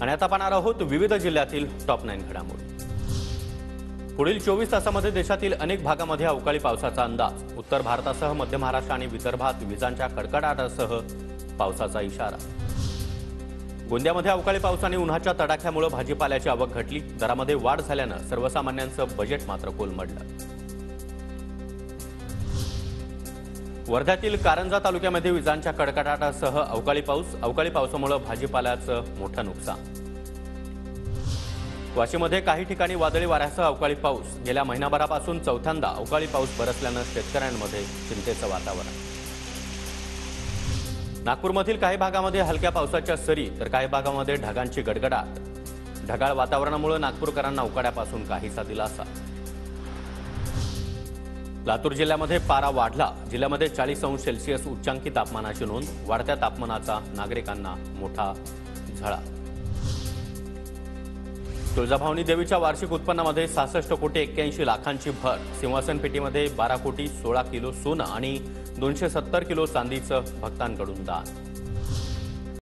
आणि आता पाहणार आहोत विविध जिल्ह्यातील टॉप 9 घडामोडी। पुढील 24 तासांमध्ये देशातील अनेक भागांमध्ये अवकाळी पावसाचा अंदाज। उत्तर भारतासह मध्य महाराष्ट्र आणि विदर्भात विजांच्या कडकडाटासह पावसाचा इशारा। गोंदियामध्ये अवकाळी पाऊस आणि उन्हाच्या तडाख्यामुळे भाजीपाल्याची आवक घटली। दरामध्ये वाढ झाल्याने सर्वसामान्यांचं बजेट मात्र कोलमडलं। वर्ध्यातील कारंजा तालुक्यामध्ये विजांच्या कडकडाटासह अवकाळी पावसामुळे भाजीपाल्याचं मोठं नुकसान। वाशीमध्ये काही ठिकाणी वादळी वाऱ्यासह अवकाळी पाऊस। गेल्या महिनाभरापासून चौथ्यांदा अवकाळी पाऊस बरसल्याने शेतकऱ्यांमध्ये चिंतेचं वातावरण। नागपूरमधील काही भागामध्ये हलक्या पावसाच्या सरी तर काही भागामध्ये ढगांची गडगडाट। ढगाळ वातावरणामुळे नागपूरकरांना उकाड्यापासून काहीसा दिलासा। लातूर जिल्ह्यामध्ये पारा वाढला। जिल्ह्यामध्ये 40 अंश सेल्सिअस उच्चांकी तापमानाची नोंद। वाढत्या तापमानाचा नागरिकांना मोठा झळा। तुळजाभवानी देवीच्या वार्षिक उत्पन्नामध्ये 66 कोटी 81 लाखांची भर। सिंहासन पेटीमध्ये 12 कोटी 16 किलो सोनं आणि 270 किलो चांदीचं भक्तांकडून दान।